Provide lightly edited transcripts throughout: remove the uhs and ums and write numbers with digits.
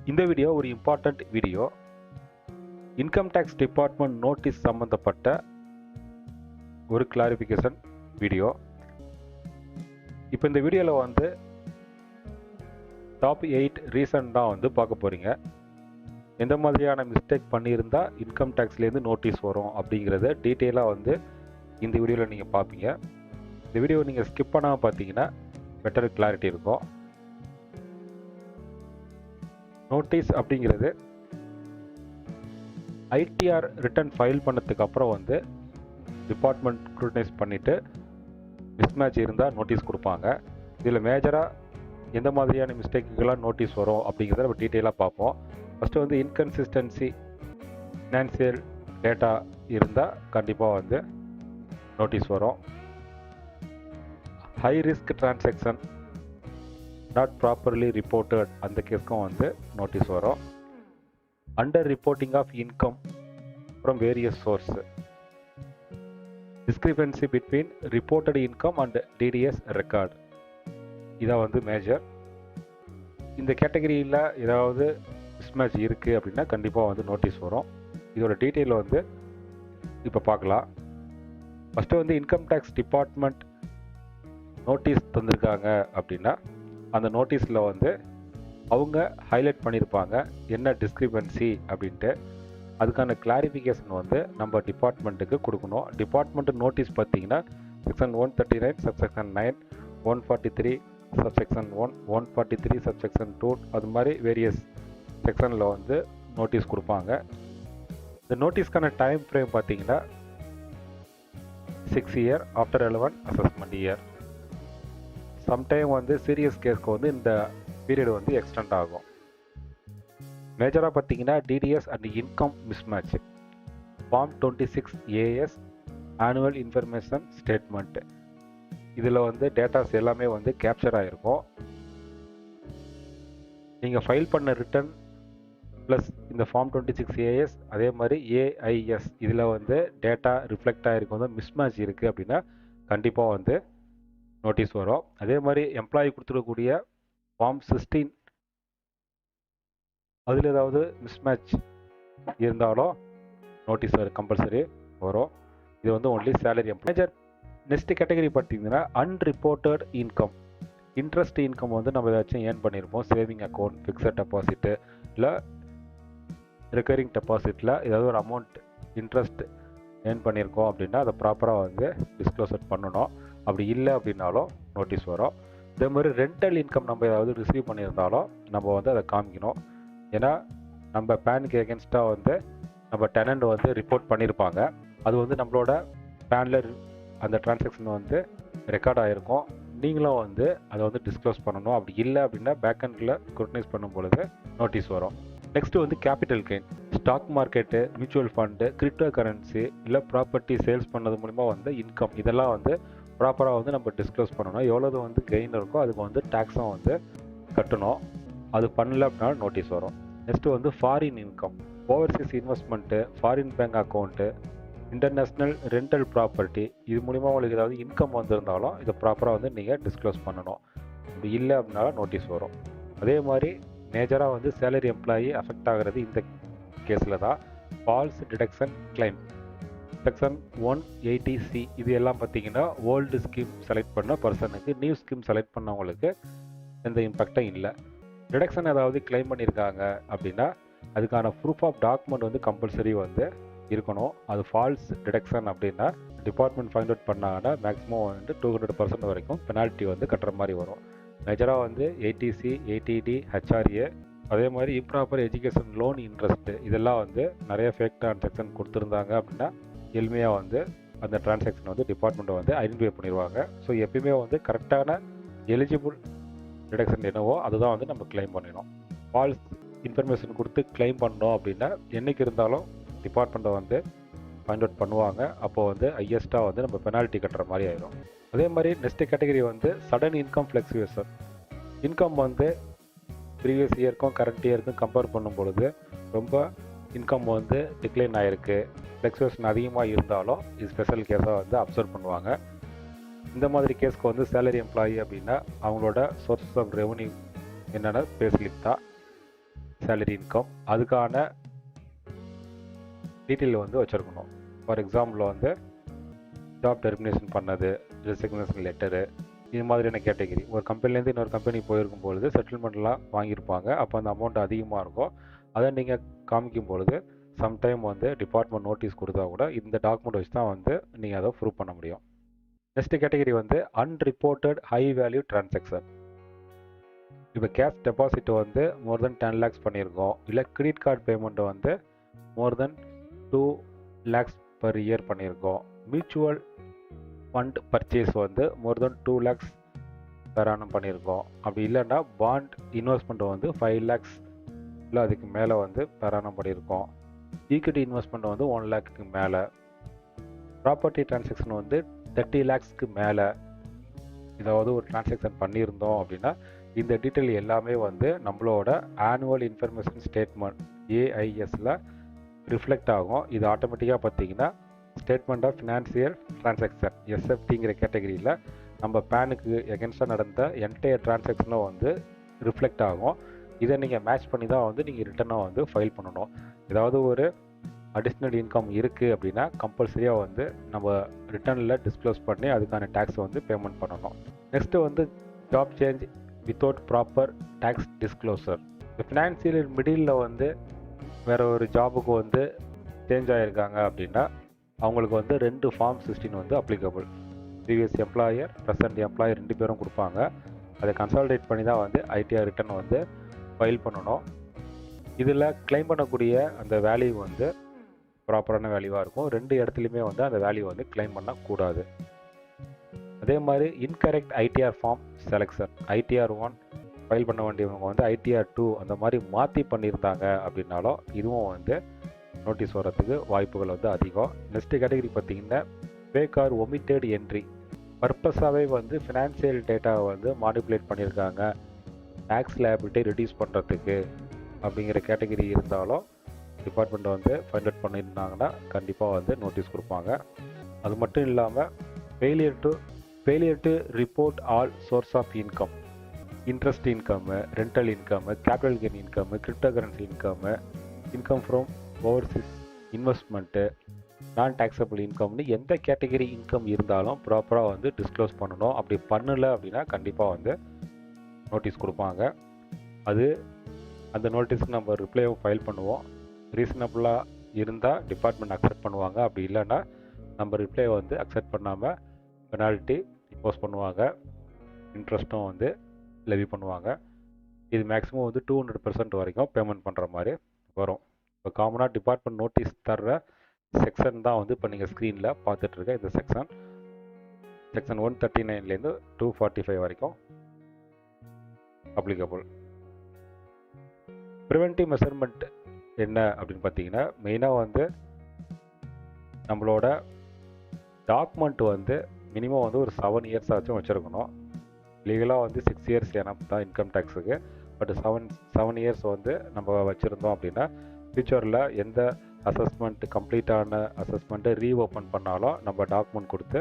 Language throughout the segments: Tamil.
இந்த வீடியோ ஒரு important video. Income tax department notice சம்பந்தப்பட்ட ஒரு கிளாரிஃபிகேஷன் வீடியோ. இப்போ இந்த வீடியோவில் வந்து டாப் 8 ரீசன்டாக வந்து பார்க்க போகிறீங்க. எந்த மாதிரியான மிஸ்டேக் பண்ணியிருந்தால் இன்கம் டேக்ஸ்லேருந்து நோட்டீஸ் வரும் அப்படிங்கிறத டீட்டெயிலாக வந்து இந்த வீடியோவில் நீங்கள் பார்ப்பீங்க. இந்த வீடியோ நீங்கள் ஸ்கிப் பண்ணாமல் பார்த்தீங்கன்னா பெட்டர் கிளாரிட்டி இருக்கும். நோட்டீஸ் அப்படிங்கிறது ஐடிஆர் ரிட்டர்ன் ஃபைல் பண்ணதுக்கு அப்புறம் வந்து டிபார்ட்மெண்ட் ஸ்க்ரூட்டனைஸ் பண்ணிவிட்டு மிஸ்மேட்ச் இருந்தால் நோட்டீஸ் கொடுப்பாங்க. இதில் மேஜராக எந்த மாதிரியான மிஸ்டேக்குகளாக நோட்டீஸ் வரும் அப்படிங்கிறத நம்ம டீட்டெயிலாக பார்ப்போம். ஃபஸ்ட்டு வந்து இன்கன்சிஸ்டன்சி ஃபினான்சியல் டேட்டா இருந்தால் கண்டிப்பாக வந்து நோட்டீஸ் வரும். High risk transaction not properly reported அந்த கேஸ்க்கும் வந்து நோட்டீஸ் வரும். Under reporting of income from various source, discrepancy between reported income and TDS record, இதான் வந்து மேஜர். இந்த கேட்டகரியில் ஏதாவது மிஸ்மேட்ச் இருக்குது அப்படின்னா கண்டிப்பாக வந்து நோட்டீஸ் வரும். இதோட டீட்டெயில் வந்து இப்போ பார்க்கலாம். ஃபஸ்ட்டு வந்து இன்கம் டேக்ஸ் டிபார்ட்மெண்ட் நோட்டீஸ் தந்திருக்காங்க அப்படின்னா அந்த நோட்டீஸில் வந்து அவங்க ஹைலைட் பண்ணியிருப்பாங்க என்ன டிஸ்கிரிபன்சி அப்படின்ட்டு. அதுக்கான கிளாரிஃபிகேஷன் வந்து நம்ம டிபார்ட்மெண்ட்டுக்கு கொடுக்கணும். டிபார்ட்மெண்ட் நோட்டீஸ் பார்த்தீங்கன்னா செக்ஷன் 139 சப்செக்ஷன் 9, 143 சப்செக்ஷன் 1, 143 சப்செக்ஷன் 2, அது மாதிரி வேரியஸ் செக்ஷனில் வந்து நோட்டீஸ் கொடுப்பாங்க. இந்த நோட்டீஸ்க்கான டைம் ஃப்ரேம் பார்த்தீங்கன்னா 6 year after relevant assessment year. Sometime வந்து சீரியஸ் கேஸ்க்கு வந்து இந்த பீரியட் வந்து எக்ஸ்டெண்ட் ஆகும். மேஜராக பார்த்தீங்கன்னா TDS and income mismatch, form 26 AS annual information statement, இதில் வந்து டேட்டாஸ் எல்லாமே வந்து கேப்சர் ஆகிருக்கும். நீங்கள் ஃபைல் பண்ண ரிட்டர்ன் ப்ளஸ் இந்த ஃபார்ம் 26 ஏஎஸ் அதே மாதிரி ஏஐஎஸ் இதில் வந்து டேட்டா ரிஃப்ளெக்ட் ஆகிருக்கும் வந்து மிஸ்மேட்ச் இருக்குது அப்படின்னா கண்டிப்பாக வந்து நோட்டீஸ் வரும். அதே மாதிரி எம்ப்ளாயி கொடுத்துருக்கக்கூடிய ஃபார்ம் 16 அதில் ஏதாவது மிஸ்மேட்ச் இருந்தாலும் நோட்டீஸ் கம்பல்சரி வரும். இது வந்து only salary employ. Next category பார்த்தீங்கன்னா அன்ரிப்போர்ட்டட் இன்கம். இன்ட்ரெஸ்ட் இன்கம் வந்து நம்ம ஏதாச்சும் ஏர்ன் பண்ணியிருப்போம், சேவிங் அக்கௌண்ட், ஃபிக்ஸட் டெபாசிட்டு இல்லை ரெக்கரிங் டெபாசிட்டில் ஏதாவது ஒரு அமௌண்ட் இன்ட்ரெஸ்ட் ஏர்ன் பண்ணியிருக்கோம் அப்படின்னா அதை ப்ராப்பராக வந்து டிஸ்க்ளோசர் பண்ணணும். அப்படி இல்லை அப்படின்னாலும் நோட்டீஸ் வரும். இதே மாதிரி ரெண்டல் இன்கம் நம்ம ஏதாவது ரிசீவ் பண்ணியிருந்தாலும் நம்ம வந்து அதை காமிக்கணும். ஏன்னா நம்ம பேனுக்கு எகென்ஸ்டாக வந்து நம்ம டெனண்ட் வந்து ரிப்போர்ட் பண்ணியிருப்பாங்க. அது வந்து நம்மளோட பேனில் அந்த டிரான்சாக்ஷன் வந்து ரெக்கார்ட் ஆகிருக்கும். நீங்களும் வந்து அதை வந்து டிஸ்க்ளோஸ் பண்ணணும். அப்படி இல்லை அப்படின்னா பேக்எண்டில் ஸ்க்ரூட்டனைஸ் பண்ணும் பொழுது நோட்டீஸ் வரும். நெக்ஸ்ட்டு வந்து capital gain, stock market, mutual fund, cryptocurrency இல்லை ப்ராப்பர்ட்டி சேல்ஸ் பண்ணது மூலிமா வந்து இன்கம், இதெல்லாம் வந்து ப்ராப்பராக வந்து நம்ம டிஸ்க்ளோஸ் பண்ணணும். எவ்வளவு வந்து கெயின் இருக்கோ அதுக்கு வந்து டேக்ஸும் வந்து கட்டணும். அது பண்ணல அப்படின்னா நோட்டீஸ் வரும். நெக்ஸ்ட்டு வந்து foreign income, Overseas investment, foreign bank account, international rental property, இது மூலிமா உங்களுக்கு ஏதாவது இன்கம் வந்திருந்தாலும் இதை ப்ராப்பராக வந்து நீங்கள் டிஸ்க்ளோஸ் பண்ணணும். அப்படி இல்லை அப்படின்னாலும் நோட்டீஸ் வரும். அதே மாதிரி மேஜராக வந்து சேலரி எம்ப்ளாயி அஃபெக்ட் ஆகிறது இந்த கேஸில் தான். Falls deduction claim section 180C இது எல்லாம் பார்த்தீங்கன்னா ஓல்டு ஸ்கீம் செலக்ட் பண்ண பர்சனுக்கு நியூ ஸ்கீம் செலக்ட் பண்ணவங்களுக்கு எந்த இம்பேக்டும் இல்லை. டிடக்ஷன் ஏதாவது கிளைம் பண்ணியிருக்காங்க அப்படின்னா அதுக்கான ப்ரூஃப் ஆஃப் டாக்குமெண்ட் வந்து கம்பல்சரி வந்து இருக்கணும். அது ஃபால்ஸ் டிடக்ஷன் அப்படின்னா டிபார்ட்மெண்ட் ஃபைண்ட் அவுட் பண்ணாங்கன்னா மேக்ஸிமம் வந்து 200% வரைக்கும் பெனால்ட்டி வந்து கட்டுற மாதிரி வரும். மேஜராக வந்து 80C, 80D, HRA, அதே மாதிரி இம்ப்ராப்பர் எஜுகேஷன் லோன் இன்ட்ரெஸ்ட்டு, இதெல்லாம் வந்து நிறைய ஃபேக் டிரான்சாக்ஷன் கொடுத்துருந்தாங்க அப்படின்னா எளிமையாக வந்து அந்த டிரான்சாக்ஷன் வந்து டிபார்ட்மெண்ட்டை வந்து ஐடென்டிஃபை பண்ணிடுவாங்க. ஸோ எப்பயுமே வந்து கரெக்டான எலிஜிபிள் டிடக்ஷன் என்னவோ அதுதான் வந்து நம்ம கிளைம் பண்ணிடணும். ஃபால்ஸ் இன்ஃபர்மேஷன் கொடுத்து கிளைம் பண்ணோம் அப்படின்னா என்றைக்கு இருந்தாலும் டிபார்ட்மெண்ட்டை வந்து ஃபைண்ட் அவுட் பண்ணுவாங்க. அப்போது வந்து ஹையஸ்ட்டாக வந்து நம்ம பெனால்ட்டி கட்டுற மாதிரி ஆயிடும். அதே மாதிரி நெக்ஸ்ட் கேட்டகரி வந்து சடன் இன்கம் ஃப்ளக்சுவேஷன். இன்கம் வந்து ப்ரீவியஸ் இயருக்கும் கரண்ட் இயருக்கும் கம்பேர் பண்ணும் பொழுது ரொம்ப இன்கம் வந்து டிக்ளைன் ஆகிருக்கு, ஃப்ளக்சுவேஷன் அதிகமாக இருந்தாலும் இது ஸ்பெஷல் கேஸாக வந்து அப்சர்வ் பண்ணுவாங்க. இந்த மாதிரி கேஸ்க்கு வந்து சேலரி எம்ப்ளாயி அப்படின்னா அவங்களோட சோர்சஸ் ஆஃப் ரெவன்யூ என்னென்ன பே ஸ்லிப் தான். சேலரி இன்கம் அதுக்கான டீட்டெயில் வந்து வச்சுருக்கணும். ஃபார் எக்ஸாம்பிள் வந்து ஜாப் டெர்மினேஷன் பண்ணது, ரெசிக்னேஷன் லெட்டரு, இது மாதிரியான கேட்டகரி. ஒரு கம்பெனிலேருந்து இன்னொரு கம்பெனி போயிருக்கும் பொழுது செட்டில்மெண்ட்லாம் வாங்கியிருப்பாங்க. அப்போ அந்த அமௌண்ட் அதிகமாக இருக்கும். அதை நீங்கள் காமிக்கும் பொழுது சம்டைம் வந்து டிபார்ட்மெண்ட் நோட்டீஸ் கொடுத்தா கூட இந்த டாக்குமெண்ட் வச்சு தான் வந்து நீங்கள் அதை ப்ரூவ் பண்ண முடியும். நெக்ஸ்ட் கேட்டகரி வந்து அன்ரிப்போர்ட்டட் ஹை வேல்யூ டிரான்சாக்ஷன். இப்போ கேஷ் டெபாசிட் வந்து மோர் தென் 10 lakhs பண்ணியிருக்கோம், இல்லை கிரெடிட் கார்டு பேமெண்ட்டை வந்து மோர் தென் 2 lakhs பர் இயர் பண்ணியிருக்கோம், மியூச்சுவல் ஃபண்ட் பர்ச்சேஸ் வந்து மோர் தென் 2 lakhs பெர் ஆனம் பண்ணியிருக்கோம், அப்படி இல்லைன்னா பாண்ட் இன்வெஸ்ட்மெண்ட் வந்து 5 lakhs இல்லை அதுக்கு மேலே வந்து பெர் ஆனம் பண்ணியிருக்கோம், ஈக்விட்டி இன்வெஸ்ட்மெண்ட் வந்து 1 lakhக்கு மேலே, ப்ராப்பர்ட்டி டிரான்சாக்ஷன் வந்து 30 lakhsக்கு மேலே ஏதாவது ஒரு டிரான்சாக்ஷன் பண்ணியிருந்தோம் அப்படின்னா இந்த டீட்டெயில் எல்லாமே வந்து நம்மளோட ஆனுவல் இன்ஃபர்மேஷன் ஸ்டேட்மெண்ட் ஏஐஎஸ்ல ரிஃப்ளெக்ட் ஆகும். இது ஆட்டோமேட்டிக்காக பார்த்தீங்கன்னா ஸ்டேட்மெண்ட் ஆஃப் ஃபினான்சியல் டிரான்சாக்ஷன் எஸ்எஃப்டிங்கிற கேட்டகரியில் நம்ம பேனுக்கு எகென்ஸ்டாக நடந்த என்டையர் டிரான்சாக்ஷனும் வந்து ரிஃப்ளெக்ட் ஆகும். இதை நீங்கள் மேட்ச் பண்ணி தான் வந்து நீங்கள் ரிட்டனாக வந்து ஃபைல் பண்ணணும். ஏதாவது ஒரு அடிஷ்னல் இன்கம் இருக்குது அப்படின்னா கம்பல்சரியாக வந்து நம்ம ரிட்டனில் டிஸ்க்ளோஸ் பண்ணி அதுக்கான டேக்ஸை வந்து பேமெண்ட் பண்ணணும். நெக்ஸ்ட்டு வந்து job change without proper tax disclosure. இப்போ ஃபினான்சியல் மிடில் வந்து வேறு ஒரு ஜாபுக்கு வந்து சேஞ்ச் ஆகியிருக்காங்க அப்படின்னா அவங்களுக்கு வந்து 2 Form 16 வந்து applicable. Previous employer, present employer 2 பேரும் கொடுப்பாங்க. அதை கன்சாலிடேட் பண்ணி தான் வந்து ஐடிஆர் ரிட்டர்ன் வந்து ஃபைல் பண்ணணும். இதில் கிளைம் பண்ணக்கூடிய அந்த வேல்யூ வந்து ப்ராப்பரான வேல்யூவாக இருக்கும். 2 இடத்துலையுமே வந்து அந்த வேல்யூ வந்து கிளைம் பண்ணக்கூடாது. அதே மாதிரி incorrect ITR form selection, ITR 1 file பண்ண வேண்டியவங்க வந்து ஐடிஆர் 2 அந்த மாதிரி மாற்றி பண்ணியிருந்தாங்க அப்படின்னாலும் இதுவும் வந்து நோட்டீஸ் வரத்துக்கு வாய்ப்புகள் வந்து அதிகம். நெக்ஸ்ட் கேட்டகரி பார்த்தீங்கன்னா ஃபேக் ஆர் ஒமிட்டட் என்ட்ரி. பர்பஸாகவே வந்து ஃபினான்சியல் டேட்டாவை வந்து மானிப்புலேட் பண்ணியிருக்காங்க டேக்ஸ் லைபிலிட்டி ரெடியூஸ் பண்ணுறதுக்கு அப்படிங்கிற கேட்டகரி இருந்தாலும் டிபார்ட்மெண்ட் வந்து ஃபைண்ட் அவுட் பண்ணியிருந்தாங்கன்னா கண்டிப்பாக வந்து நோட்டீஸ் கொடுப்பாங்க. அது மட்டும் இல்லாமல் failure to report all source of income, interest income, rental income, capital gain income, cryptocurrency income, income from overseas investment, non taxable இன்கம்னு எந்த கேட்டகரி இன்கம் இருந்தாலும் ப்ராப்பராக வந்து டிஸ்க்ளோஸ் பண்ணணும். அப்படி பண்ணலை அப்படின்னா கண்டிப்பாக வந்து நோட்டீஸ் கொடுப்பாங்க. அது அந்த நோட்டீஸ்க்கு நம்ம ரிப்ளையும் ஃபைல் பண்ணுவோம். ரீசனபுளாக இருந்தால் டிபார்ட்மெண்ட் அக்செப்ட் பண்ணுவாங்க. அப்படி இல்லைன்னா நம்ம ரிப்ளை வந்து அக்செப்ட் பண்ணாமல் பெனால்ட்டி இம்போஸ் பண்ணுவாங்க, இன்ட்ரெஸ்ட்டும் வந்து லெவி பண்ணுவாங்க. இது மேக்ஸிமம் வந்து 200% வரைக்கும் பேமெண்ட் பண்ணுற மாதிரி வரும். இப்போ காமனாக டிபார்ட்மெண்ட் நோட்டீஸ் தர்ற செக்ஷன் தான் வந்து இப்போ நீங்கள் ஸ்க்ரீனில் பார்த்துட்ருக்க இந்த செக்ஷன் 139லேருந்து 245 வரைக்கும் அப்ளிகபிள். ப்ரிவென்டிவ் மெஷர்மெண்ட் என்ன அப்படின்னு பார்த்தீங்கன்னா மெயினாக வந்து நம்மளோட டாக்குமெண்ட் வந்து மினிமம் வந்து ஒரு 7 years ஆச்சும் வச்சுருக்கணும். லீகலாக வந்து 6 years எனப் தான் இன்கம் டேக்ஸுக்கு. பட் 7 years வந்து நம்ம வச்சுருந்தோம் அப்படின்னா ஃப்யூச்சரில் எந்த அசஸ்மெண்ட் கம்ப்ளீட்டான அசஸ்மெண்ட்டை ரீஓப்பன் பண்ணாலும் நம்ம டாக்குமெண்ட் கொடுத்து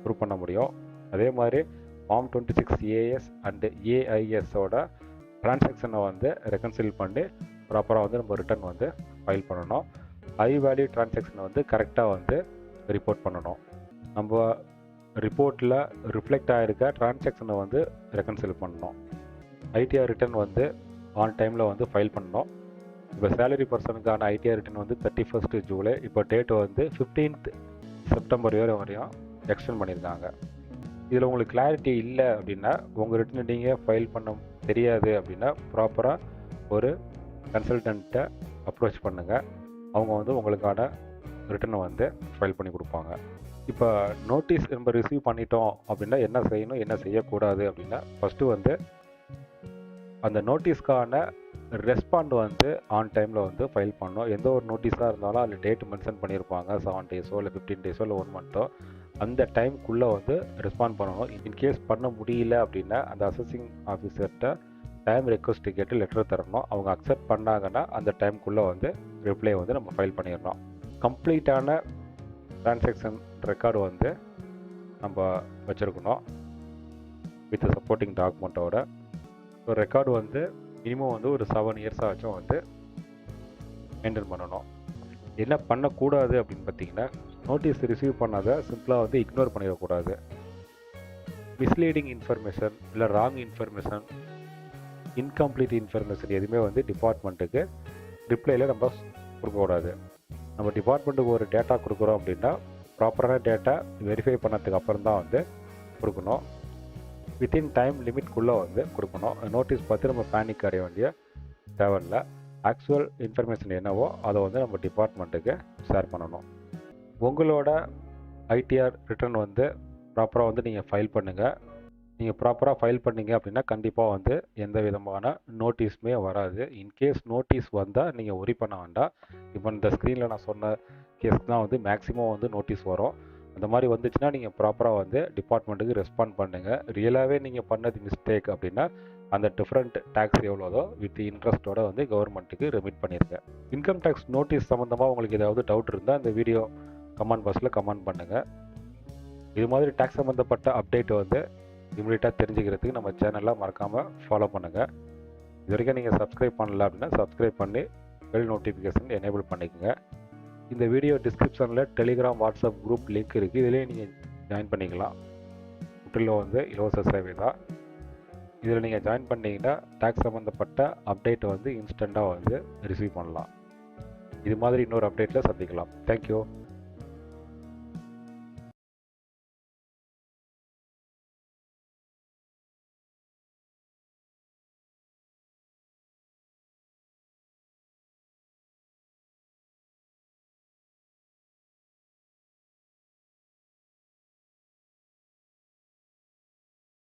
ப்ரூவ் பண்ண முடியும். அதே மாதிரி ஃபார்ம் 26 AS அண்டு AISோட டிரான்சாக்ஷனை வந்து ரெக்கன்சில் பண்ணி ப்ராப்பராக வந்து நம்ம ரிட்டர்ன் வந்து ஃபைல் பண்ணணும். ஹை வேல்யூ டிரான்சாக்ஷனை வந்து கரெக்டாக வந்து ரிப்போர்ட் பண்ணணும். நம்ம ரிப்போர்ட்டில் ரிஃப்ளெக்ட் ஆகிருக்க டிரான்சாக்ஷனை வந்து ரெக்கன்சில் பண்ணணும். ஐடிஆர் ரிட்டர்ன் வந்து ஆன் டைமில் வந்து ஃபைல் பண்ணணும். இப்போ சேலரி பர்சனுக்கான ஐடிஆர் ரிட்டர்ன் வந்து 31st July, இப்போ டேட்டு வந்து 15th September வரையும் எக்ஸ்டெண்ட் பண்ணியிருக்காங்க. இதில் உங்களுக்கு கிளாரிட்டி இல்லை அப்படின்னா உங்கள் ரிட்டர்ன் நீங்கள் ஃபைல் பண்ண தெரியாது அப்படின்னா ப்ராப்பராக ஒரு கன்சல்டண்ட்டை அப்ரோச் பண்ணுங்கள். அவங்க வந்து உங்களுக்கான ரிட்டனை வந்து ஃபைல் பண்ணி கொடுப்பாங்க. இப்போ நோட்டீஸ் நம்ம ரிசீவ் பண்ணிட்டோம் அப்படின்னா என்ன செய்யணும் என்ன செய்யக்கூடாது அப்படின்னா ஃபஸ்ட்டு வந்து அந்த நோட்டீஸ்க்கான ரெஸ்பாண்ட் வந்து ஆன் டைமில் வந்து ஃபைல் பண்ணணும். எந்த ஒரு நோட்டீஸாக இருந்தாலும் அதில் டேட் மென்ஷன் பண்ணியிருப்பாங்க, 7 days இல்லை 15 days இல்லை 1 month. அந்த டைமுக்குள்ளே வந்து ரெஸ்பாண்ட் பண்ணணும். இன்கேஸ் பண்ண முடியல அப்படின்னா அந்த அசஸிங் ஆஃபீஸர்கிட்ட டைம் ரெக்வஸ்ட் கேட்டு லெட்டர் தரணும். அவங்க அக்செப்ட் பண்ணாங்கன்னா அந்த டைமுக்குள்ளே வந்து ரிப்ளை வந்து நம்ம ஃபைல் பண்ணிடணும். கம்ப்ளீட்டான டிரான்சாக்ஷன் ரெக்கார்டு வந்து நம்ம வச்சுருக்கணும் வித் சப்போர்ட்டிங் டாக்குமெண்ட்டோட. ஸோ ரெக்கார்டு வந்து மினிமம் வந்து ஒரு 7 இயர்ஸாச்சும் வந்து மெயின்டைன் பண்ணணும். என்ன பண்ணக்கூடாது அப்படின்னு பார்த்தீங்கன்னா, நோட்டீஸ் ரிசீவ் பண்ணாத சிம்பிளாக வந்து இக்னோர் பண்ணிடக்கூடாது. மிஸ்லீடிங் இன்ஃபர்மேஷன் இல்லை ராங் இன்ஃபர்மேஷன், இன்கம்ப்ளீட் இன்ஃபர்மேஷன் எதுவுமே வந்து டிபார்ட்மெண்ட்டுக்கு ரிப்ளையில் நம்ம கொடுக்கக்கூடாது. நம்ம டிபார்ட்மெண்ட்டுக்கு ஒரு டேட்டா கொடுக்குறோம் அப்படின்னா ப்ராப்பரான டேட்டா வெரிஃபை பண்ணதுக்கு அப்புறம் தான் வந்து கொடுக்கணும். வித்தின் டைம் லிமிட்குள்ளே வந்து கொடுக்கணும். நோட்டீஸ் பார்த்து நம்ம பேனிக் அடைய வேண்டிய தேவையில்லை. ஆக்சுவல் இன்ஃபர்மேஷன் என்னவோ அதை வந்து நம்ம டிபார்ட்மெண்ட்டுக்கு ஷேர் பண்ணணும். உங்களோட ஐடிஆர் ரிட்டர்ன் வந்து ப்ராப்பராக வந்து நீங்கள் ஃபைல் பண்ணுங்கள். நீங்கள் ப்ராப்பராக ஃபைல் பண்ணீங்க அப்படின்னா கண்டிப்பாக வந்து எந்த விதமான நோட்டீஸுமே வராது. இன்கேஸ் நோட்டீஸ் வந்தால் நீங்கள் ஒரி பண்ண வேண்டாம். இப்போ இந்த ஸ்க்ரீனில் நான் சொன்ன கேஸ்க்கு தான் வந்து மேக்ஸிமம் வந்து நோட்டீஸ் வரும். அந்த மாதிரி வந்துச்சுன்னா நீங்கள் ப்ராப்பராக வந்து டிபார்ட்மெண்ட்டுக்கு ரெஸ்பாண்ட் பண்ணுங்கள். ரியலாகவே நீங்கள் பண்ணது மிஸ்டேக் அப்படின்னா அந்த டிஃப்ரெண்ட் டேக்ஸ் எவ்வளோதோ வித் இன்ட்ரெஸ்ட்டோட வந்து கவர்மெண்ட்டுக்கு ரெமிட் பண்ணியிருக்கேன். இன்கம் டேக்ஸ் நோட்டீஸ் சம்மந்தமாக உங்களுக்கு ஏதாவது டவுட் இருந்தால் இந்த வீடியோ கமெண்ட் பாக்ஸில் கமெண்ட் பண்ணுங்கள். இது மாதிரி டேக்ஸ் சம்மந்தப்பட்ட அப்டேட் வந்து இமீடியட்டாக தெரிஞ்சுக்கிறதுக்கு நம்ம சேனலில் மறக்காமல் ஃபாலோ பண்ணுங்கள். இது வரைக்கும் நீங்கள் சப்ஸ்கிரைப் பண்ணல அப்படின்னா சப்ஸ்கிரைப் பண்ணி பெல் நோட்டிஃபிகேஷன் எனேபிள் பண்ணிக்கோங்க. இந்த வீடியோ டிஸ்கிரிப்ஷனில் டெலிகிராம் வாட்ஸ்அப் குரூப் லிங்க் இருக்குது. இதிலே நீங்கள் ஜாயின் பண்ணிக்கலாம். முற்றிலும் வந்து இலவச சேவை தான். இதில் நீங்கள் ஜாயின் பண்ணிங்கன்னா டேக்ஸ் சம்மந்தப்பட்ட அப்டேட்டை வந்து இன்ஸ்டண்ட்டாக வந்து ரிசீவ் பண்ணலாம். இது மாதிரி இன்னொரு அப்டேட்டில் சந்திக்கலாம். தேங்க்யூ.